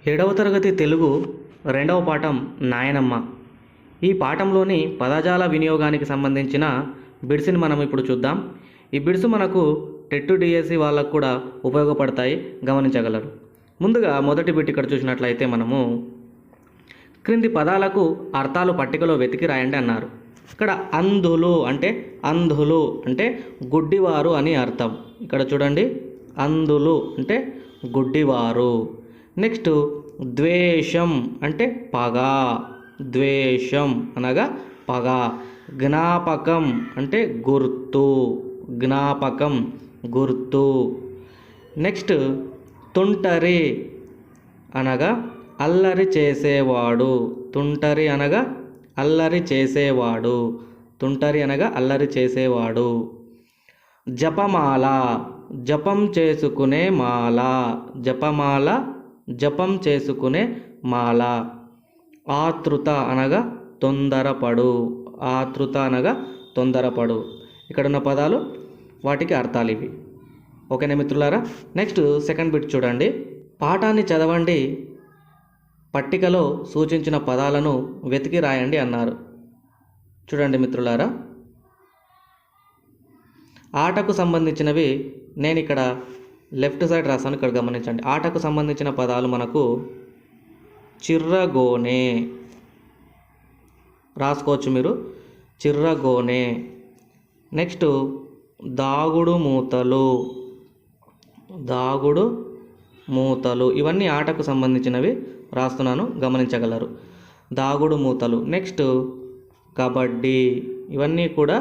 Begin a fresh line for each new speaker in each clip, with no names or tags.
ఏడవ తరగతి తెలుగు రెండవ పాఠం నాయనమ్మ. ఈ పాఠంలోని పదజాల వినియోగానికి సంబంధించిన బిడ్స్ని మనం ఇప్పుడు చూద్దాం. ఈ బిడ్స్ మనకు టెట్ డిఎస్సి వాళ్ళకు కూడా ఉపయోగపడతాయి, గమనించగలరు. ముందుగా మొదటి బిట్ ఇక్కడ చూసినట్లయితే మనము క్రింది పదాలకు అర్థాలు పట్టికలో వెతికి రాయండి అన్నారు. ఇక్కడ అంధులు అంటే గుడ్డివారు అని అర్థం. ఇక్కడ చూడండి, అంధులు అంటే గుడ్డివారు. నెక్స్ట్ ద్వేషం అంటే పగ, ద్వేషం అనగా పగ. జ్ఞాపకం అంటే గుర్తు, జ్ఞాపకం గుర్తు. నెక్స్ట్ తుంటరి అనగా అల్లరి చేసేవాడు, తుంటరి అనగా అల్లరి చేసేవాడు, తుంటరి అనగా అల్లరి చేసేవాడు. జపమాల జపం చేసుకునే మాల, జపమాల జపం చేసుకునే మాల. ఆతృత అనగా తొందరపడు, ఆతృత అనగా తొందరపడు. ఇక్కడున్న పదాలు వాటికి అర్థాలు ఇవి. ఓకేనా మిత్రులారా? నెక్స్ట్ సెకండ్ బిట్ చూడండి. పాఠాన్ని చదవండి, పట్టికలో సూచించిన పదాలను వెతికి రాయండి అన్నారు. చూడండి మిత్రులారా, ఆటకు సంబంధించినవి నేను ఇక్కడ లెఫ్ట్ సైడ్ రాస్తాను, ఇక్కడ గమనించండి. ఆటకు సంబంధించిన పదాలు మనకు చిర్రగోనే రాసుకోవచ్చు మీరు, చిర్రగోనే. నెక్స్ట్ దాగుడు మూతలు, దాగుడు మూతలు. ఇవన్నీ ఆటకు సంబంధించినవి రాస్తున్నాను, గమనించగలరు. దాగుడు మూతలు. నెక్స్ట్ కబడ్డీ. ఇవన్నీ కూడా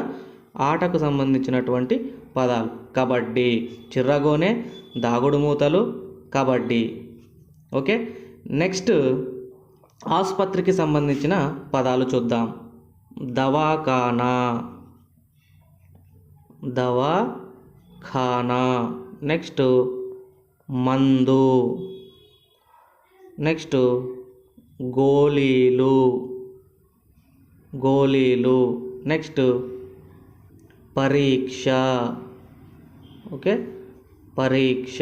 ఆటకు సంబంధించినటువంటి పదాలు. కబడ్డీ, చిర్రగోనే, దాగుడు మూతలు, కబడ్డీ. ఓకే. నెక్స్ట్ ఆసుపత్రికి సంబంధించిన పదాలు చూద్దాం. దవాఖానా, దవాఖానా. నెక్స్ట్ మందు. నెక్స్ట్ గోళీలు, గోళీలు. నెక్స్ట్ పరీక్ష. ఓకే, పరీక్ష.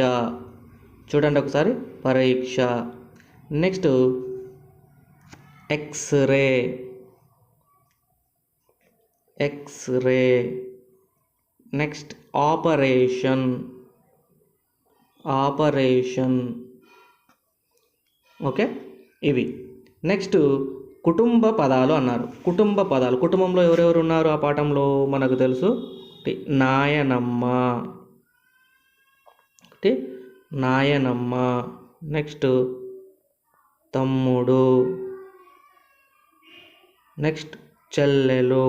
చూడండి ఒకసారి, పరీక్ష. Next x ray, x ray. Next operation, operation. Okay, ఇవి. నెక్స్ట్ కుటుంబ పదాలు అన్నారు. కుటుంబ పదాలు, కుటుంబంలో ఎవరెవరు ఉన్నారు ఆ పాఠంలో మనకు తెలుసు. నాయనమ్మ, నాయనమ్మ. నెక్స్ట్ తమ్ముడు. నెక్స్ట్ చెల్లెలు,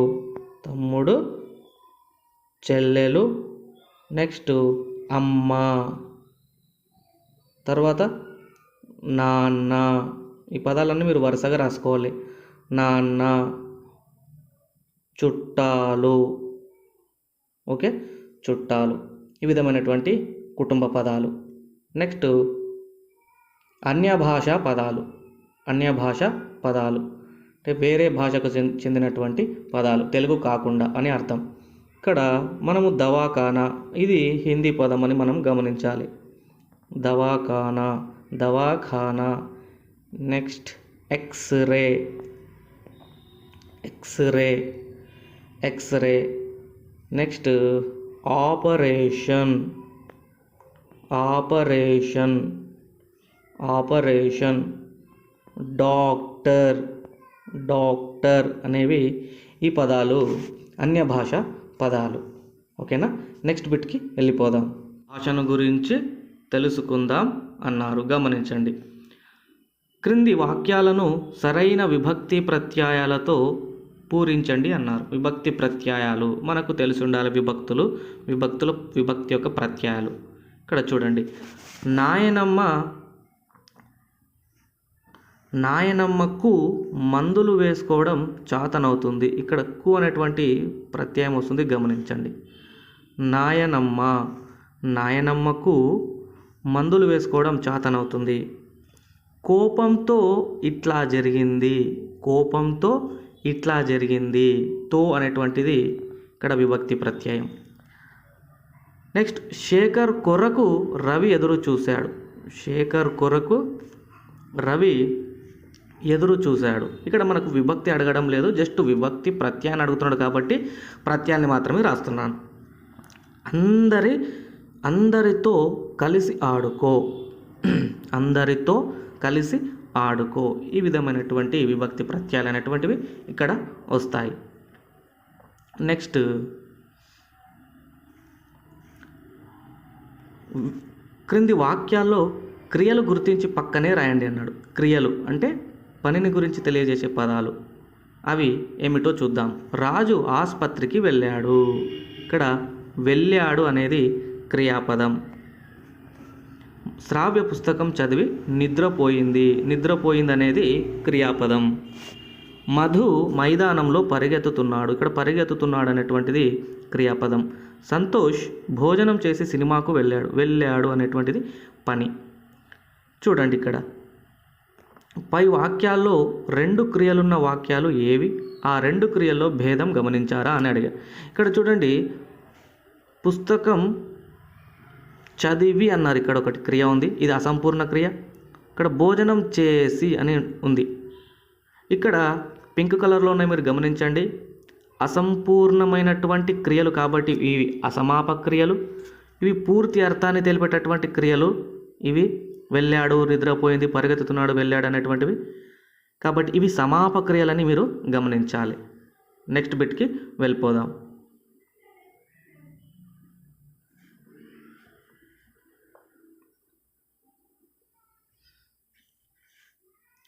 తమ్ముడు, చెల్లెలు. నెక్స్ట్ అమ్మ. తర్వాత నాన్న. ఈ పదాలన్నీ మీరు వరుసగా రాసుకోవాలి. నాన్న. చుట్టాలు. ఓకే, చుట్టాలు. ఈ విధమైనటువంటి కుటుంబ పదాలు. నెక్స్ట్ అన్యభాష పదాలు, అన్యభాష పదాలు అంటే వేరే భాషకు చెందినటువంటి పదాలు, తెలుగు కాకుండా అని అర్థం. ఇక్కడ మనము దవాఖానా, ఇది హిందీ పదం అని మనం గమనించాలి. దవాఖానా, దవాఖానా. Next x ray, x ray, x ray. Next operation, operation, operation. Doctor, doctor అనేవి ఈ పదాలు అన్య భాష పదాలు. ఓకేనా? నెక్స్ట్ బిట్కి వెళ్ళిపోదాం. భాషను గురించి తెలుసుకుందాం అన్నారు, గమనించండి. క్రింది వాక్యాలను సరైన విభక్తి ప్రత్యయాలతో పూరించండి అన్నారు. విభక్తి ప్రత్యయాలు మనకు తెలిసి ఉండాలి. విభక్తులు, విభక్తి యొక్క ప్రత్యయాలు. ఇక్కడ చూడండి, నాయనమ్మ, నాయనమ్మకు మందులు వేసుకోవడం చాతనవుతుంది. ఇక్కడ కు అనేటువంటి ప్రత్యయం వస్తుంది, గమనించండి. నాయనమ్మ, నాయనమ్మకు మందులు వేసుకోవడం చాతనవుతుంది. కోపంతో ఇట్లా జరిగింది, కోపంతో ఇట్లా జరిగింది. తో అనేటువంటిది ఇక్కడ విభక్తి ప్రత్యయం. నెక్స్ట్ శేఖర్ కొరకు రవి ఎదురు చూశాడు. శేఖర్ కొరకు రవి ఎదురు చూశాడు. ఇక్కడ మనకు విభక్తి అడగడం లేదు, జస్ట్ విభక్తి ప్రత్యయాన్ని అడుగుతున్నాడు కాబట్టి ప్రత్యయాన్ని మాత్రమే రాస్తున్నాను. అందరితో కలిసి ఆడుకో, అందరితో కలిసి ఆడుకో. ఈ విధమైనటువంటి విభక్తి ప్రత్యయాలు అనేటువంటివి ఇక్కడ వస్తాయి. నెక్స్ట్ క్రింది వాక్యాల్లో క్రియలు గుర్తించి పక్కనే రాయండి అన్నాడు. క్రియలు అంటే పనిని గురించి తెలియజేసే పదాలు. అవి ఏమిటో చూద్దాం. రాజు ఆసుపత్రికి వెళ్ళాడు. ఇక్కడ వెళ్ళాడు అనేది క్రియాపదం. శ్రావ్య పుస్తకం చదివి నిద్రపోయింది. నిద్రపోయింది అనేది క్రియాపదం. మధు మైదానంలో పరిగెత్తుతున్నాడు. ఇక్కడ పరిగెత్తుతున్నాడు అనేటువంటిది క్రియాపదం. సంతోష్ భోజనం చేసి సినిమాకు వెళ్ళాడు. వెళ్ళాడు అనేటువంటిది పని. చూడండి, ఇక్కడ పై వాక్యాల్లో 2 క్రియలున్న వాక్యాలు ఏవి? ఆ 2 క్రియల్లో భేదం గమనించారా అని అడిగా. ఇక్కడ చూడండి, పుస్తకం చదివి అన్నారు. ఇక్కడ ఒకటి క్రియ ఉంది, ఇది అసంపూర్ణ క్రియ. ఇక్కడ భోజనం చేసి అని ఉంది. ఇక్కడ పింక్ కలర్లో ఉన్నాయి, మీరు గమనించండి. అసంపూర్ణమైనటువంటి క్రియలు కాబట్టి ఇవి అసమాపక క్రియలు. ఇవి పూర్తి అర్థాన్ని తెలిపేటటువంటి క్రియలు. ఇవి వెళ్ళాడు, నిద్రపోయింది, పరిగెత్తుతున్నాడు, వెళ్ళాడు అనేటువంటివి. కాబట్టి ఇవి సమాపక క్రియలని మీరు గమనించాలి. నెక్స్ట్ బిట్కి వెళ్ళిపోదాం.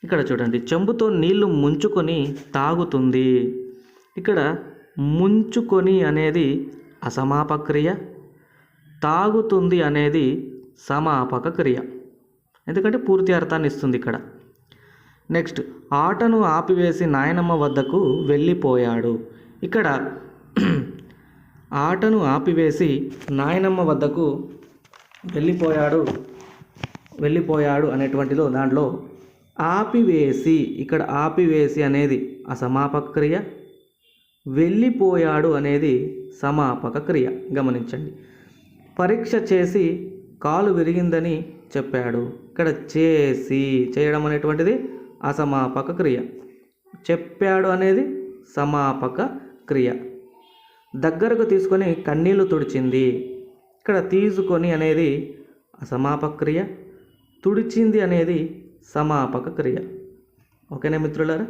ఇక్కడ చూడండి, చెంబుతో నీళ్లు ముంచుకొని తాగుతుంది. ఇక్కడ ముంచుకొని అనేది అసమాపక క్రియ, తాగుతుంది అనేది సమాపక క్రియ, ఎందుకంటే పూర్తి అర్థాన్ని ఇస్తుంది ఇక్కడ. నెక్స్ట్, ఆటను ఆపివేసి నాయనమ్మ వద్దకు వెళ్ళిపోయాడు. ఇక్కడ ఆటను ఆపివేసి నాయనమ్మ వద్దకు వెళ్ళిపోయాడు అనేటువంటిలో దాంట్లో ఆపివేసి, ఇక్కడ ఆపివేసి అనేది అసమాపక క్రియ, వెళ్ళిపోయాడు అనేది సమాపక క్రియ. గమనించండి. పరీక్ష చేసి కాలు విరిగిందని చెప్పాడు. ఇక్కడ చేయడం అనేటువంటిది అసమాపక క్రియ, చెప్పాడు అనేది సమాపక క్రియ. దగ్గరకు తీసుకొని కన్నీళ్లు తుడిచింది. ఇక్కడ తీసుకొని అనేది అసమాపక క్రియ, తుడిచింది అనేది సమాపక క్రియ. ఓకేనా మిత్రులారా?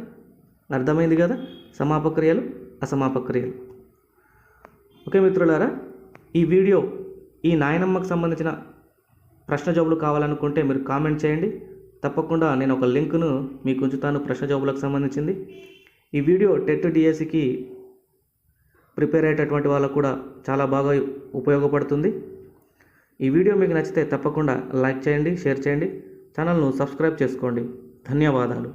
అర్థమైంది కదా సమాపక క్రియలు, అసమాపక క్రియలు. ఓకే మిత్రులారా, ఈ వీడియో ఈ నాయనమ్మకు సంబంధించిన ప్రశ్న జవాబులు కావాలనుకుంటే మీరు కామెంట్ చేయండి. తప్పకుండా నేను ఒక లింక్ను మీకు ఉంచుతాను ప్రశ్న జవాబులకు సంబంధించింది. ఈ వీడియో టెట్ డిఎస్సికి ప్రిపేర్ అయ్యేటటువంటి వాళ్ళకు కూడా చాలా బాగా ఉపయోగపడుతుంది. ఈ వీడియో మీకు నచ్చితే తప్పకుండా లైక్ చేయండి, షేర్ చేయండి, ఛానల్ను సబ్స్క్రైబ్ చేసుకోండి. ధన్యవాదాలు.